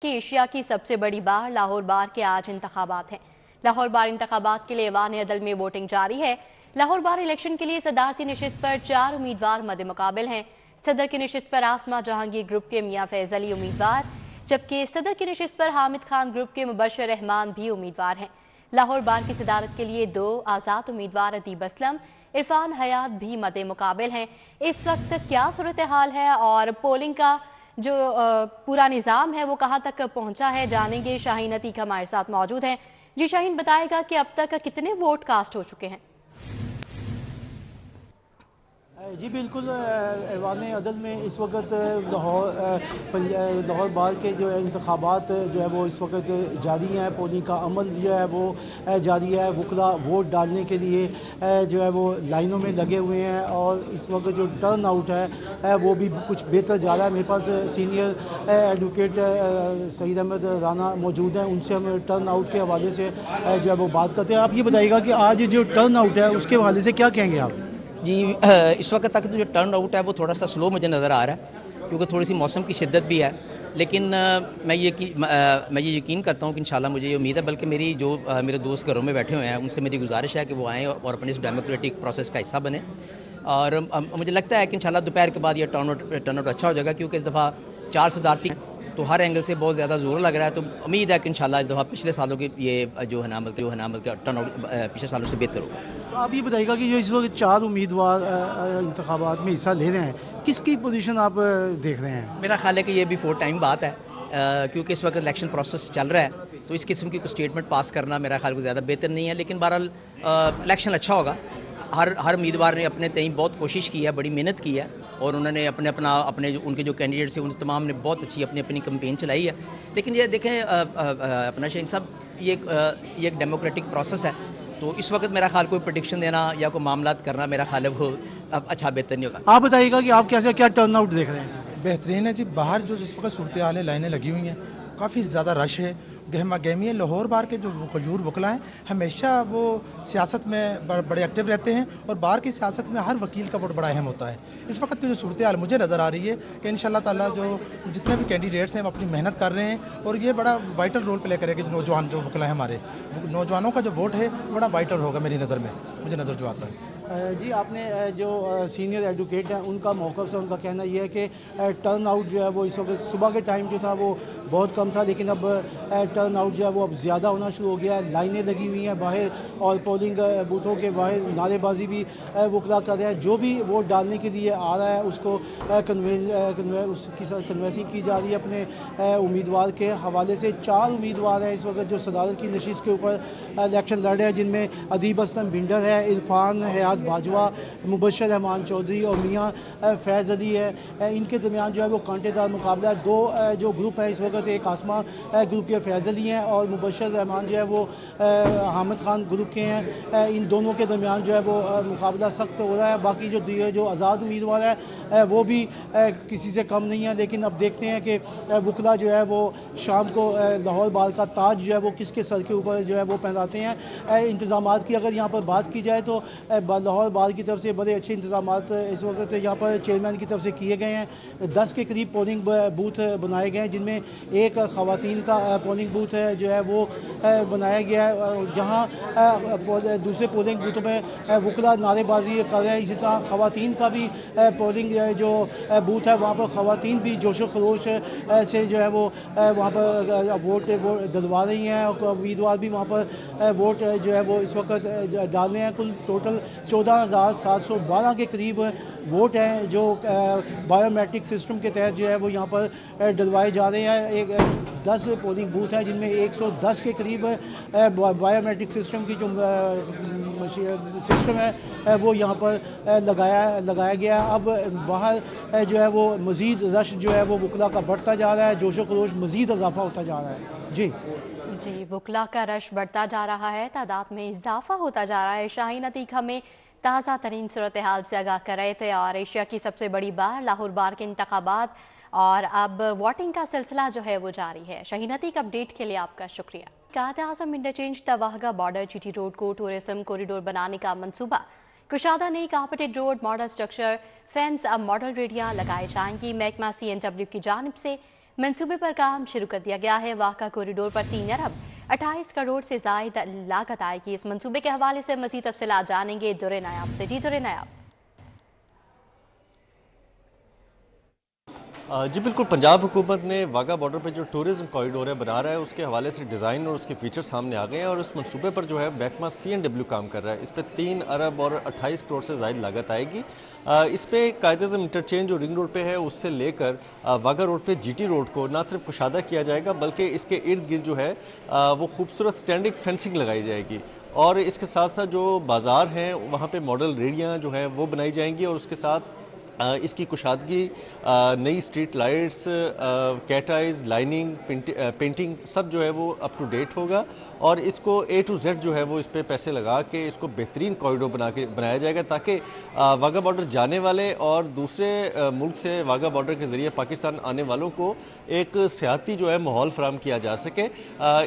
کہ ایشیا کی سب سے بڑی بار لاہور بار کے آج انتخابات ہیں۔ لاہور بار انتخابات کے لیے ایوان عدل میں ووٹنگ جاری ہے۔ لاہور بار الیکشن کے لیے صدارتی نشست پر 4 امیدوار مد مقابل ہیں۔ صدر کی نشست پر آسما جہانگیر گروپ کے میاں فیض علی امیدوار، جبکہ صدر کی نشست پر حامد خان گروپ کے مبشر رحمان بھی امیدوار ہیں۔ لاہور بار کی صدارت کے لیے 2 آزاد امیدوار ادیب اسلم، عرفان حیات بھی مد مقابل ہیں۔ اس وقت کیا صورتحال ہے اور پولنگ کا جو پورا نظام ہے وہ کہاں تک پہنچا ہے، جانیں گے۔ شاہین عتیق ہمارے ساتھ موجود ہیں۔ جی شاہین، بتائے گا کہ اب تک کتنے ووٹ کاسٹ ہو چکے ہیں؟ جی بالکل، ایوان عدل میں اس وقت لاہور بار کے جو انتخابات جو ہے وہ اس وقت جاری ہیں۔ پولنگ کا عمل جو ہے وہ جاری ہے۔ وکلا ووٹ ڈالنے کے لیے جو ہے وہ لائنوں میں لگے ہوئے ہیں اور اس وقت جو ٹرن آؤٹ ہے وہ بھی کچھ بہتر جا رہا ہے۔ میرے پاس سینئر ایڈوکیٹ سعید احمد رانا موجود ہیں، ان سے ہم ٹرن آؤٹ کے حوالے سے جو ہے وہ بات کرتے ہیں۔ آپ یہ بتائیے گا کہ آج جو ٹرن آؤٹ ہے اس کے حوالے سے کیا کہیں گے آپ؟ جی، اس وقت تک جو ٹرن آؤٹ ہے وہ تھوڑا سا سلو مجھے نظر آ رہا ہے، کیونکہ تھوڑی سی موسم کی شدت بھی ہے، لیکن میں یہ یقین کرتا ہوں کہ انشاءاللہ مجھے یہ امید ہے، بلکہ میرے دوست گھروں میں بیٹھے ہوئے ہیں، ان سے میری گزارش ہے کہ وہ آئیں اور اپنے اس ڈیموکریٹک پروسیس کا حصہ بنیں، اور مجھے لگتا ہے کہ انشاءاللہ دوپہر کے بعد یہ ٹرن آؤٹ اچھا ہو جائے گا، کیونکہ اس دفعہ 4 صدارتی تو ہر اینگل سے بہت زیادہ زور لگ رہا ہے، تو امید ہے کہ انشاءاللہ اس دفعہ پچھلے سالوں کی یہ جو ہے نا عمل کا ٹرن آؤٹ پچھلے سالوں سے بہتر ہوگا۔ تو آپ یہ بتائیے گا کہ جو اس وقت 4 امیدوار انتخابات میں حصہ لے رہے ہیں، کس کی پوزیشن آپ دیکھ رہے ہیں؟ میرا خیال ہے کہ یہ بھی 4 ٹائم بات ہے، کیونکہ اس وقت الیکشن پروسیس چل رہا ہے، تو اس قسم کی کوئی اسٹیٹمنٹ پاس کرنا میرا خیال کو زیادہ بہتر نہیں ہے، لیکن بہرحال الیکشن اچھا ہوگا۔ ہر امیدوار نے اپنے تئیں بہت کوشش کی ہے، بڑی محنت کی ہے، اور انہوں نے ان کے جو کینڈیڈیٹس ہیں ان تمام نے بہت اچھی اپنی کمپین چلائی ہے، لیکن یہ دیکھیں اپنا شاہین صاحب، یہ ایک ڈیموکریٹک پروسیس ہے، تو اس وقت میرا خیال کوئی پریڈکشن دینا یا کوئی معاملات کرنا میرا خیال ہے وہ اچھا بہتر نہیں ہوگا۔ آپ بتائیے گا کہ آپ کیا ٹرن آؤٹ دیکھ رہے ہیں؟ بہترین ہے جی، باہر جو اس وقت صورتحال ہے، لائنیں لگی ہوئی ہیں، کافی زیادہ رش ہے، گہما گہمی ہے۔ لاہور بار کے جو غیور وکلا ہیں ہمیشہ وہ سیاست میں بڑے ایکٹیو رہتے ہیں، اور بار کی سیاست میں ہر وکیل کا ووٹ بڑا اہم ہوتا ہے۔ اس وقت کی جو صورتحال مجھے نظر آ رہی ہے کہ انشاءاللہ تعالیٰ جو جتنے بھی کینڈیڈیٹس ہیں وہ اپنی محنت کر رہے ہیں، اور یہ بڑا وائٹل رول پلے کرے گا۔ نوجوان جو وکلا ہے ہمارے نوجوانوں کا جو ووٹ ہے بڑا وائٹل ہوگا میری نظر میں، مجھے نظر جو آتا ہے۔ جی، آپ نے جو سینئر ایڈوکیٹ ہیں ان کا موقف سے ان کا کہنا یہ ہے کہ ٹرن آؤٹ جو ہے وہ اس وقت صبح کے ٹائم جو تھا وہ بہت کم تھا، لیکن اب ٹرن آؤٹ جو ہے وہ اب زیادہ ہونا شروع ہو گیا ہے۔ لائنیں لگی ہوئی ہیں باہر، اور پولنگ بوتھوں کے باہر نعرے بازی بھی وکلا کر رہے ہیں۔ جو بھی ووٹ ڈالنے کے لیے آ رہا ہے اس کو اس کی کنوینسنگ کی جا رہی ہے اپنے امیدوار کے حوالے سے۔ 4 امیدوار ہیں اس وقت جو صدارت کی نشست کے اوپر الیکشن لڑ رہے ہیں، جن میں ادیب اسلم بھنڈر ہے، عرفان حیات باجوہ، مبشر رحمان چودھری اور میاں فیض علی ہے۔ ان کے درمیان جو ہے وہ کانٹے دار مقابلہ ہے۔ 2 جو گروپ ہیں اس وقت، ایک آسما گروپ کے فیض علی ہیں اور مبشر رحمان جو ہے وہ حامد خان گروپ کے ہیں۔ ان دونوں کے درمیان جو ہے وہ مقابلہ سخت ہو رہا ہے۔ باقی جو آزاد امیدوار ہیں وہ بھی کسی سے کم نہیں ہیں، لیکن اب دیکھتے ہیں کہ وکلا جو ہے وہ شام کو لاہور بار کا تاج جو ہے وہ کس کے سر کے اوپر جو ہے وہ پہناتے ہیں۔ انتظامات کی اگر یہاں پر بات کی جائے تو لاہور بار کی طرف سے بڑے اچھے انتظامات اس وقت یہاں پر چیئرمین کی طرف سے کیے گئے ہیں۔ 10 کے قریب پولنگ بوتھ بنائے گئے ہیں، جن میں ایک خواتین کا پولنگ بوتھ جو ہے وہ بنایا گیا ہے، جہاں دوسرے پولنگ بوتھوں میں وکلا نعرے بازی کر رہے ہیں۔ اسی طرح خواتین کا بھی پولنگ جو بوتھ ہے وہاں پر خواتین بھی جوش و خروش سے جو ہے وہ وہاں پر ووٹ ڈلوا رہی ہیں، اور امیدوار بھی وہاں پر ووٹ جو ہے وہ اس وقت ڈال رہے ہیں۔ کل ٹوٹل 14,712 کے قریب ووٹ ہیں جو بایو میٹرک سسٹم کے تحت جو ہے وہ یہاں پر ڈلوائے جا رہے ہیں۔ 10 پولنگ بوتھ ہیں جن میں 110 کے قریب بایو میٹرک سسٹم کی جو سسٹم ہے وہ یہاں پر لگایا گیا ہے۔ اب باہر جو ہے وہ مزید رش جو ہے وہ وکلا کا بڑھتا جا رہا ہے، جوش و خروش مزید اضافہ ہوتا جا رہا ہے۔ جی، وکلا کا رش بڑھتا جا رہا ہے، تعداد میں اضافہ ہوتا جا رہا ہے۔ شاہین عتیق ہمیں تازہ ترین صورتحال سے آگاہ کر رہے تھے، اور ایشیا کی سب سے بڑی بار لاہور بار کے انتخابات اور اب ووٹنگ کا سلسلہ جو ہے وہ جاری ہے۔ شاہین عتیق، اپڈیٹ کے لیے آپ کا شکریہ۔ قائد اعظم انٹرچینج تواہگہ بارڈر جی ٹی روڈ کو ٹورزم کوریڈور بنانے کا منصوبہ۔ کشادہ نئی carpeted road, model structure, fence, اب ماڈل ریڑیاں لگائے جائیں گی۔ محکمہ CNW کی جانب سے मंसूबे पर काम शुरू कर दिया गया है। वाक़ा कॉरिडोर पर 3 अरब 28 करोड़ से ज़ायद लागत आएगी। इस मंसूबे के हवाले से मज़ीद तफसीलात जानेंगे दुर्रे नायाब से। जी दुर्रे नायाब। जी बिल्कुल, पंजाब हुकूमत ने वाघा बॉर्डर पे जो टूरिज़्म कॉरिडोर है बना रहा है, उसके हवाले से डिज़ाइन और उसके फीचर सामने आ गए हैं और इस मंसूबे पर जो है महकमा CNW काम कर रहा है। इस पर 3 अरब और 28 करोड़ से ज़ायद लागत आएगी। इस पर कायदे-ए-आज़म इंटरचेंज जो रिंग रोड पे है उससे लेकर वाघा रोड पे GT रोड को ना सिर्फ कुशादा किया जाएगा बल्कि इसके इर्द गिर्द जो है वो खूबसूरत स्टैंडिंग फेंसिंग लगाई जाएगी और इसके साथ साथ जो बाज़ार हैं वहाँ पे मॉडल रेहड़ियाँ जो हैं वो बनाई जाएंगी और उसके साथ इसकी कुशादगी, नई street lights, cat eyes, lining, painting सब जो है वो अप टू डेट होगा और इसको A to Z जो है वो इस पे पैसे लगा के इसको बेहतरीन कॉरिडोर बनाया जाएगा ताकि वाघा बॉर्डर जाने वाले और दूसरे मुल्क से वाघा बॉर्डर के ज़रिए पाकिस्तान आने वालों को एक सियाती जो है माहौल फराम किया जा सके।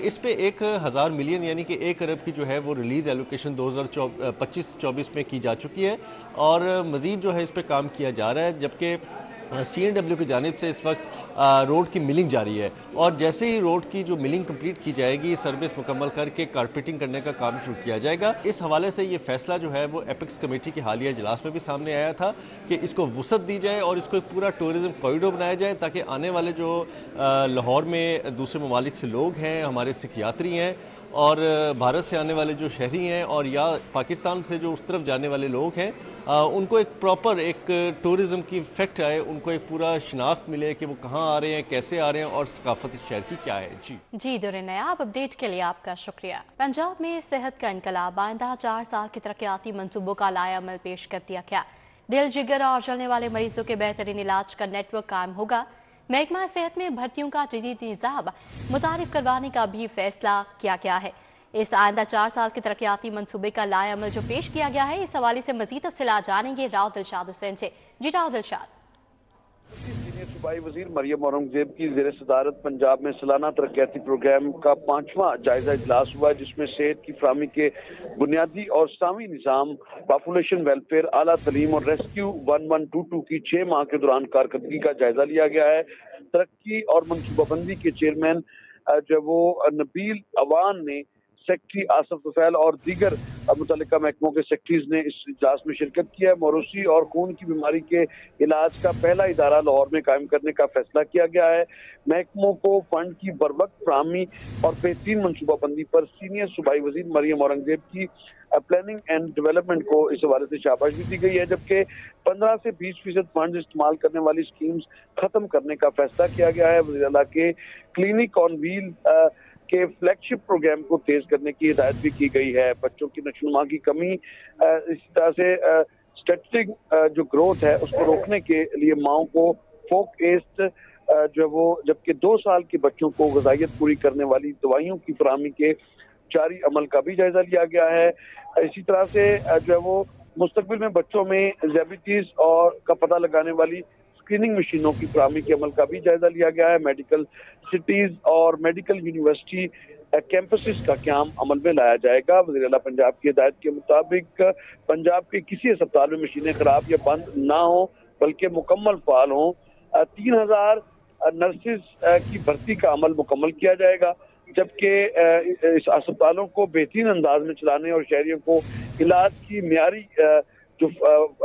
इस पे 1000 मिलियन यानी कि 1 अरब की जो है वो रिलीज़ एलोकेशन 2025-24 में की जा चुकी है और मज़ीद जो है इस पर काम किया जा रहा है, जबकि CNW की जानिब से इस वक्त रोड की मिलिंग जारी है और जैसे ही रोड की जो मिलिंग कंप्लीट की जाएगी, सर्विस मुकम्मल करके कारपेटिंग करने का काम शुरू किया जाएगा। इस हवाले से ये फैसला जो है वो एपेक्स कमेटी की हालिया इजलास में भी सामने आया था कि इसको वुसअत दी जाए और इसको एक पूरा टूरिज़्म कॉरिडोर बनाया जाए ताकि आने वाले जो लाहौर में दूसरे ममालिक से लोग हैं, हमारे सिख यात्री हैं और भारत से आने वाले जो शहरी हैं और या पाकिस्तान से जो उस तरफ जाने वाले लोग हैं, उनको एक प्रॉपर एक टूरिज़्म की इफेक्ट आए, उनको एक पूरा शिनाख्त मिले कि वो कहाँ आ रहे हैं, कैसे आ रहे हैं और सकाफत शहर की क्या है। जी दुर्रे नायाब, अपडेट के लिए आपका शुक्रिया। पंजाब में सेहत का इनकलाब, आइंदा 4 साल के तरक्याती मंसूबों का लायामल पेश कर दिया गया। दिल, जिगर और चलने वाले मरीजों के बेहतरीन इलाज का नेटवर्क कायम होगा। महकमा सेहत में भर्तियों का जदीद निज़ाम मुतारिफ करवाने का भी फैसला किया गया है। इस आइंदा 4 साल के तरक्याती मंसूबे का लायामल जो पेश किया गया है, इस हवाले से मजीद तफसीलात जानेंगे राव दिलशाद हुसैन से। जी राव दिलशाद। सीनियर सूबाई वजीर मरियम औरंगजेब की ज़ेर सदारत पंजाब में सालाना तरक्याती प्रोग्राम का 5वां जायजा इजलास हुआ, जिसमें सेहत की फराहमी के बुनियादी और सामी निज़ाम, पॉपुलेशन वेलफेयर, आला तलीम और रेस्क्यू 1122 की 6 माह के दौरान कारकर्दगी का जायजा लिया गया है। तरक्की और मनसूबाबंदी के चेयरमैन जो वो नबील अवान ने, सेक्रेटरी आसफ तुफैल और दीगर मुतल्लिका महकमों के सेक्रेटरीज ने इस इजलास में शिरकत किया है। मौरूसी और खून की बीमारी के इलाज का पहला इदारा लाहौर में कायम करने का फैसला किया गया है। महकमों को फंड की बरवक्त फराहमी और बेहतरीन मनसूबाबंदी पर सीनियर सूबाई वजीर मरियम औरंगजेब की प्लानिंग एंड डेवलपमेंट को इस हवाले से शाबाश भी दी गई है, जबकि 15 से 20% फंड इस्तेमाल करने वाली स्कीम्स खत्म करने का फैसला किया गया है। वज़ीर आला के क्लिनिक ऑन व्हील के फ्लैगशिप प्रोग्राम को तेज करने की हिदायत भी की गई है। बच्चों की नशोनुमा की कमी, इसी तरह से स्टैटिस्टिक जो ग्रोथ है उसको रोकने के लिए माओं को फोक एस्ट जो वो, जबकि 2 साल के बच्चों को ग़िज़ाइयत पूरी करने वाली दवाइयों की फराहमी के जारी अमल का भी जायजा लिया गया है। इसी तरह से जो है वो मुस्तकबिल में बच्चों में डायबिटीज और का पता लगाने वाली स्क्रीनिंग मशीनों की फराहमी के अमल का भी जायजा लिया गया है। मेडिकल सिटीज और मेडिकल यूनिवर्सिटी कैंपसेस का क्याम अमल में लाया जाएगा। वज़ीर आला पंजाब की हिदायत के मुताबिक पंजाब के किसी अस्पताल में मशीनें खराब या बंद ना हो बल्कि मुकम्मल फाल हों। 3000 नर्सेज की भर्ती का अमल मुकम्मल किया जाएगा, जबकि इस अस्पतालों को बेहतरीन अंदाज में चलाने और शहरियों को इलाज की मियारी जो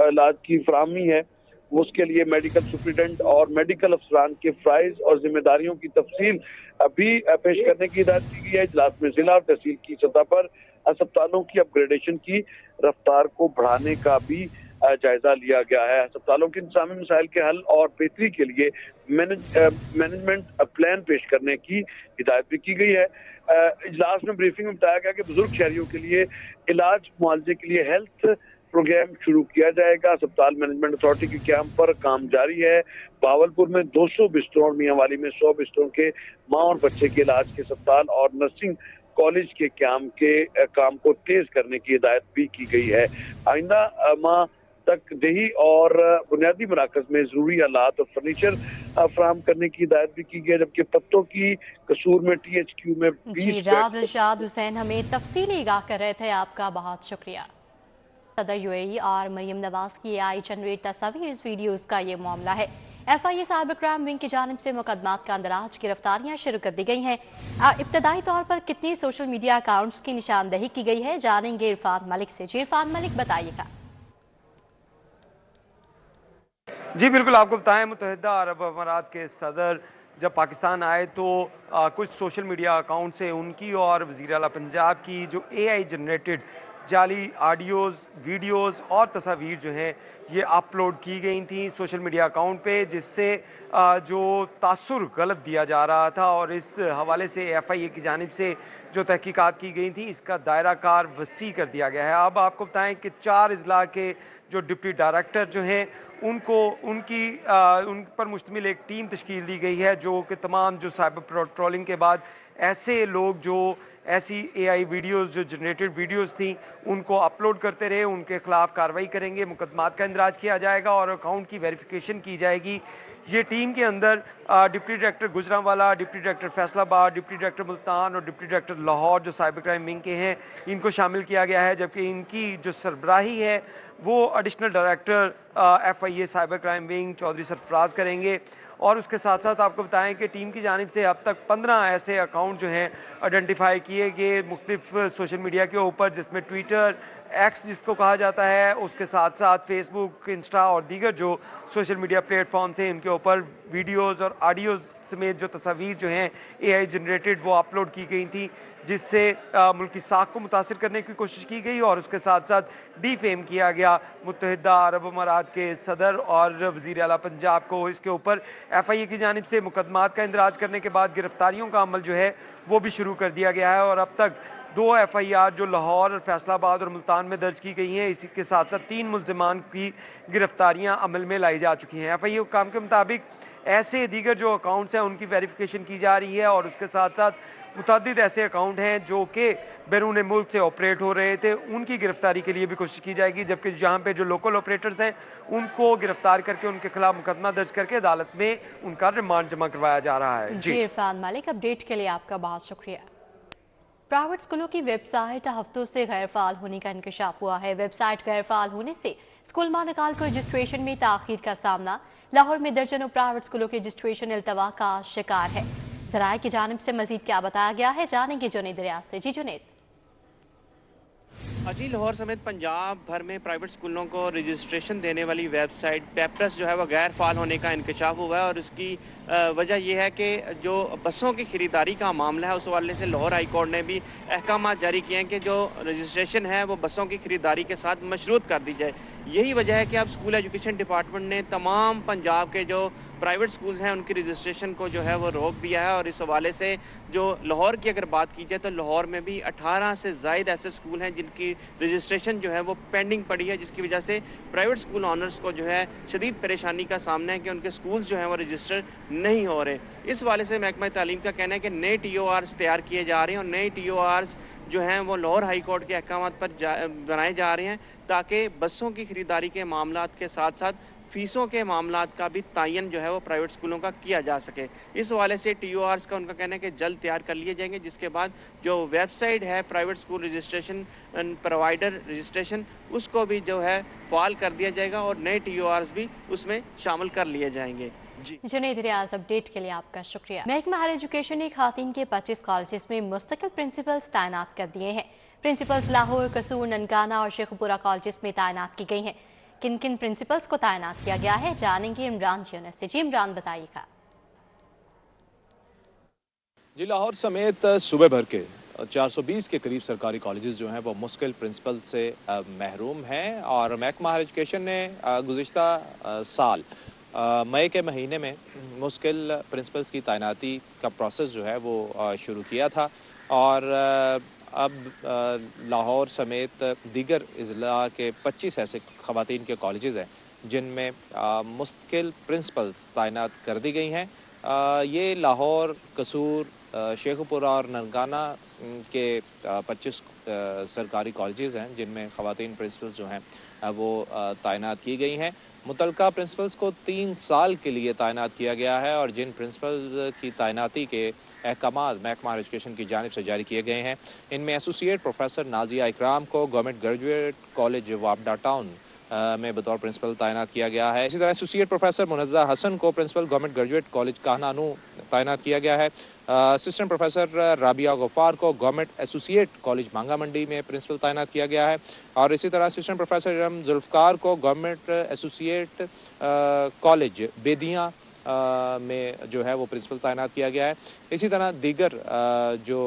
इलाज की फराहमी है उसके लिए मेडिकल सुप्रिटेंडेंट और मेडिकल अफसरान के फ़राइज़ और जिम्मेदारियों की तफसील भी पेश करने की हिदायत की गई है। इजलास में जिला और तहसील की सतह पर अस्पतालों की अपग्रेडेशन की रफ्तार को बढ़ाने का भी जायजा लिया गया है। अस्पतालों के इंतज़ामी मसाइल के हल और बेहतरी के लिए मैनेजमेंट प्लान पेश करने की हिदायत भी की गई है। इजलास में ब्रीफिंग में बताया गया कि बुजुर्ग शहरियों के लिए इलाज मुआवजे के लिए हेल्थ प्रोग्राम शुरू किया जाएगा। अस्पताल मैनेजमेंट अथॉरिटी के क्याम पर काम जारी है। बावलपुर में 200 बिस्तरों और मियांवाली में 100 बिस्तरों के माँ और बच्चे के इलाज के अस्पताल और नर्सिंग कॉलेज के काम को तेज करने की हिदायत भी की गई है। आइंदा माह तक देही और बुनियादी मराकज में जरूरी आलात और फर्नीचर फराहम करने की हिदायत भी की गई है, जबकि पत्तों की कसूर में THQ में राव दिलशाद हुसैन हमें तफसीली आगाह कर रहे थे, आपका बहुत शुक्रिया। सदर UAE और मरियम नवाज की AI जनरेट तस्वीर वीडियोस का ये मामला है। FIA साइबर क्राइम विंग की जानिब से मुकदमात का अंदराज गिरफ्तारियां शुरू कर दी गई हैं। इब्तदाई तौर पर कितनी सोशल मीडिया अकाउंट्स की निशानदही की गई है, जानेंगे इरफान मलिक से। जी इरफान मलिक, बताइएगा। जी बिल्कुल, आपको बताएं, मुत्तहिदा अरब अमारात के सदर जब पाकिस्तान आए तो कुछ सोशल मीडिया अकाउंट से उनकी और वज़ीर आला पंजाब की जो AI जनरेटेड जाली ऑडियोज़, वीडियोज़ और तस्वीर जो हैं ये अपलोड की गई थी सोशल मीडिया अकाउंट पे, जिससे जो तासुर गलत दिया जा रहा था। और इस हवाले से FIA की जानिब से जो तहकीकात की गई थी इसका दायरा कार वसी कर दिया गया है। अब आपको बताएं कि 4 अजला के जो डिप्टी डायरेक्टर जो हैं उन पर मुश्तमिल एक टीम तश्कील दी गई है, जो कि तमाम जो साइबर पेट्रोलिंग के बाद ऐसे लोग जो ऐसी AI वीडियोज़ जो जनरेटेड वीडियोज़ थी उनको अपलोड करते रहे, उनके खिलाफ कार्रवाई करेंगे, मुकदमात का इंदराज किया जाएगा और अकाउंट की वेरिफिकेशन की जाएगी। ये टीम के अंदर deputy director Gujranwala, deputy director Faisalabad, deputy director Multan और डिप्टी डायरेक्टर लाहौर जो साइबर क्राइम विंग के हैं इनको शामिल किया गया है, जबकि इनकी जो सरबराही है वो additional director FIA cyber crime wing Chaudhry Sarfraz करेंगे। और उसके साथ साथ आपको बताएं कि टीम की जानिब से अब तक 15 ऐसे अकाउंट जो हैं आइडेंटिफाई किए गए मुख्तलिफ सोशल मीडिया के ऊपर, जिसमें ट्विटर, X जिसको कहा जाता है, उसके साथ साथ फेसबुक, इंस्टा और दीगर जो सोशल मीडिया प्लेटफॉर्म्स हैं इनके ऊपर वीडियोज़ और ऑडियोज़ समेत जो तस्वीर जो हैं AI जनरेटेड वो अपलोड की गई थी, जिससे मुल्की साख को मुतासिर करने की कोशिश की गई और उसके साथ साथ डिफेम किया गया मुत्तहिदा अरब अमारात के सदर और वज़ीर आला पंजाब को। इसके ऊपर FIA की जानिब से मुकदमात का इंदराज करने के बाद गिरफ्तारियों का अमल जो है वो भी शुरू कर दिया गया है और अब तक 2 FIR जो लाहौर और फैसलाबाद और मुल्तान में दर्ज की गई हैं, इसी के साथ साथ 3 मुल्ज़िमान की गिरफ्तारियां अमल में लाई जा चुकी हैं। FIA हुक्काम के मुताबिक ऐसे दीगर जो अकाउंट्स हैं उनकी वेरिफिकेशन की जा रही है और उसके साथ साथ मुतअद्दिद ऐसे अकाउंट हैं जो कि बैरून मुल्क से ऑपरेट हो रहे थे, उनकी गिरफ्तारी के लिए भी कोशिश की जाएगी, जबकि जहाँ पे जो लोकल ऑपरेटर्स हैं उनको गिरफ्तार करके उनके खिलाफ मुकदमा दर्ज करके अदालत में उनका रिमांड जमा करवाया जा रहा है। जी इरफान मलिक, अपडेट के लिए आपका बहुत शुक्रिया। प्राइवेट स्कूलों की वेबसाइट हफ्तों से गैर फाल होने का इंकशाफ हुआ है। वेबसाइट गैर फाल होने से स्कूल मानकाल को रजिस्ट्रेशन में ताखीर का सामना। लाहौर में दर्जनों प्राइवेट स्कूलों के रजिस्ट्रेशन इल्तवा का शिकार है। ज़राए की जानिब से मजीद क्या बताया गया है, जानेंगे जुनैद रियाज से। जी जुनैद। जी, लाहौर समेत पंजाब भर में प्राइवेट स्कूलों को रजिस्ट्रेशन देने वाली वेबसाइट पेपरस जो है वो गैर फाल होने का इंकशाफ हुआ है और उसकी वजह यह है कि जो बसों की ख़रीदारी का मामला है उस हवाले से लाहौर हाई कोर्ट ने भी अहकाम जारी किए हैं कि जो रजिस्ट्रेशन है वो बसों की ख़रीदारी के साथ मशरूत कर दी जाए। यही वजह है कि अब स्कूल एजुकेशन डिपार्टमेंट ने तमाम पंजाब के जो प्राइवेट स्कूल्स हैं उनकी रजिस्ट्रेशन को जो है वो रोक दिया है और इस हवाले से जो लाहौर की अगर बात की जाए तो लाहौर में भी 18 से ज़ायद ऐसे स्कूल हैं जिनकी रजिस्ट्रेशन जो है वो पेंडिंग पड़ी है, जिसकी वजह से प्राइवेट स्कूल ऑनर्स को जो है शदीद परेशानी का सामना है कि उनके स्कूल्स जो हैं वो रजिस्टर नहीं हो रहे। इस हवाले से महकमा तालीम का कहना है कि नए TORs तैयार किए जा रहे हैं और नए TORs जो हैं वो लाहौर हाई कोर्ट के अहकाम पर बनाए जा रहे हैं ताकि बसों की ख़रीदारी के मामलात के साथ साथ फ़ीसों के मामलात का भी तयन जो है वो प्राइवेट स्कूलों का किया जा सके। इस हवाले से TORs का उनका कहना है कि जल्द तैयार कर लिए जाएंगे, जिसके बाद जो वेबसाइट है private school registration provider registration उसको भी जो है फाल कर दिया जाएगा और नए TORs भी उसमें शामिल कर लिए जाएंगे। जी जुनैद रियाज, अपडेट के लिए आपका शुक्रिया। महकमा हायर एजुकेशन ने खातून के 25 कॉलेजेस में मुस्तकिल प्रिंसिपल्स तैनात कर दिए हैं। प्रिंसिपल्स लाहौर, कसूर, ननकाना और शेखपुरा कॉलेजेस में तैनात की गई हैं। किन किन प्रिंसिपल्स को तैनात किया गया है, जानेंगे इमरान यूनुस से। जी इमरान, बताइएगा। जी, लाहौर समेत सूबे भर के 420 के करीब सरकारी कॉलेजेस जो हैं वो मुश्किल प्रिंसिपल से महरूम हैं और महकमा हायर एजुकेशन ने गुज़िश्ता साल मई के महीने में मुश्किल प्रिंसिपल्स की तैनाती का प्रोसेस जो है वो शुरू किया था और अब लाहौर समेत दीगर अज़ला के 25 ऐसे ख़वातीन के कॉलेजेस हैं जिनमें मुश्किल प्रिंसिपल्स तैनात कर दी गई हैं। ये लाहौर, कसूर, शेखपुरा और ननकाना के 25 सरकारी कॉलेजेस हैं जिनमें ख़वातीन प्रिंसिपल्स जो हैं वो तैनात की गई हैं। मुतलका प्रिंसिपल्स को 3 साल के लिए तैनात किया गया है और जिन प्रिंसिपल्स की तैनाती के अहकामात महकमा एजुकेशन की जानिब से जारी किए गए हैं इनमें एसोसिएट प्रोफेसर नाजिया इकराम को गवर्नमेंट ग्रेजुएट कॉलेज वापडा टाउन में बतौर प्रिंसिपल तैनात किया गया है। इसी तरह एसोसिएट प्रोफेसर मुनज़्ज़ा हसन को प्रिंसिपल गवर्नमेंट ग्रेजुएट कॉलेज काहनानू तैनात किया गया है। असिस्टेंट प्रोफेसर राबिया गफ्फार को गवर्नमेंट एसोसिएट कॉलेज मांगा मंडी में प्रिंसिपल तैनात किया गया है। और इसी तरह असिस्टेंट प्रोफेसर इरम जुल्फ़कार को गवर्नमेंट एसोसिएट कॉलेज बेदियाँ में जो है वो प्रिंसिपल तैनात किया गया है। इसी तरह दीगर जो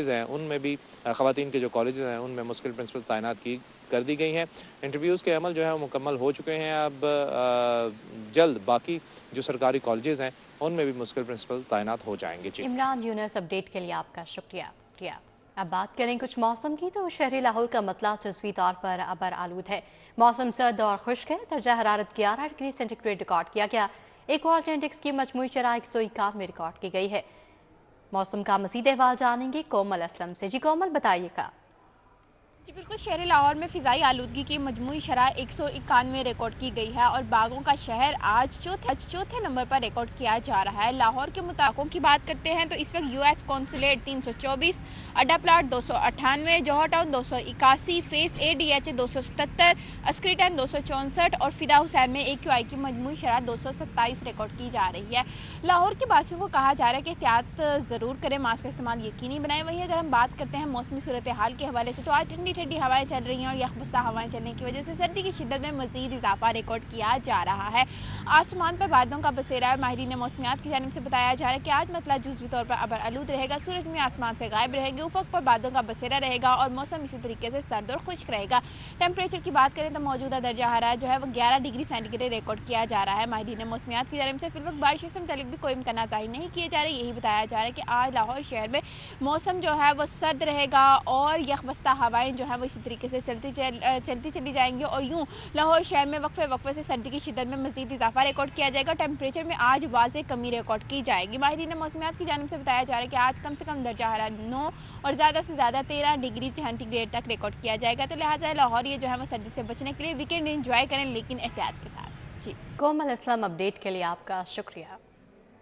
हैं उनमें भी ख़वातीन के जो कॉलेजेस हैं उनमें मुश्किल प्रिंसिपल तैनात की कर दी गई हैं। इंटरव्यूज़ के अमल जो है वो मुकम्मल हो चुके हैं। अब जल्द बाकी जो सरकारी कॉलेजेस हैं उनमें भी मुश्किल प्रिंसिपल तैनात हो जाएंगे। जी इमरान यूनुस, अपडेट के लिए आपका शुक्रिया। अब बात करें कुछ मौसम की, तो शहरी लाहौर का मतला जज़वी तौर पर अबर आलूद है। मौसम सर्द और खुश्क है। दर्जा हरारत 11 डिग्री सेंटीग्रेड रिकॉर्ड किया गया। एक और इंडेक्स की मजमूई शरह 151 में रिकॉर्ड की गई है। मौसम का मज़ीद अहवाल जानेंगे कोमल असलम से। जी कोमल, बताइएगा। जी बिल्कुल, शहर लाहौर में फ़िज़ाई आलूदगी की मजमूई शरह 191 रिकॉर्ड की गई है और बागों का शहर आज चौथे नंबर पर रिकॉर्ड किया जा रहा है। लाहौर के मुताबिकों की बात करते हैं तो इस वक्त यूएस कौंसुलेट 324, अड्डा plot 298, Johar town 281, phase ADH 277, Askari time 264 और फिदा हुसैन में AQI की मजमूई शरह 227 रिकॉर्ड की जा रही है। लाहौर के वासियों को कहा जा रहा है कि एहतियात ज़रूर करें, मास्क का इस्तेमाल यकीनी बनाएं। वहीं अगर हम बात करते हैं मौसमी सूरत हाल के हवाले से, तो आज ठंडी हवाएं चल रही हैं और यखबस्ता हवाएं चलने की वजह से सर्दी की शिद्दत में मजीद इजाफा रिकॉर्ड किया जा रहा है। आसमान पर बादलों का बसेरा है। माहिरीन मौसमियात की जानिब से बताया जा रहा है कि आज मतला जुज़वी तौर पर अबर आलूद रहेगा। सूरज में आसमान से गायब रहेंगे। उफक पर बादलों का बसेरा रहेगा और मौसम इसी तरीके से सर्द और खुश्क रहेगा। टेम्परेचर की बात करें तो मौजूदा दर्जा हरारत जो है वो 11 डिग्री सेंटीग्रेड रिकॉर्ड किया जा रहा है। माहिरीन मौसमियात की जानिब से फिलहाल बारिश से मुतालिक भी कोई इम्कान जाहिर नहीं किए जा रहे। यही बताया जा रहा है कि आज लाहौर शहर में मौसम जो है वो सर्द रहेगा और यखबस्ता हवाएं जो है वो इसी तरीके से चलती चली जाएंगी और यूं लाहौर शहर में वक्फे से सर्दी की शिद्दत में मजीद इजाफा रिकॉर्ड किया जाएगा। टेम्परेचर में आज वाज़े कमी रिकॉर्ड की जाएगी। माहिरीन मौसमियात की जानिब से बताया जा रहा है कि आज कम से कम दर्जा हरारत 9 और ज़्यादा से ज़्यादा 13 डिग्री सेंटीग्रेड तक रिकॉर्ड किया जाएगा। तो लिहाजा लाहौर ये जो है वो सर्दी से बचने के लिए वीकेंड एंजॉय करें, लेकिन एहतियात के साथ। जी कोमल असलम, अपडेट के लिए आपका शुक्रिया।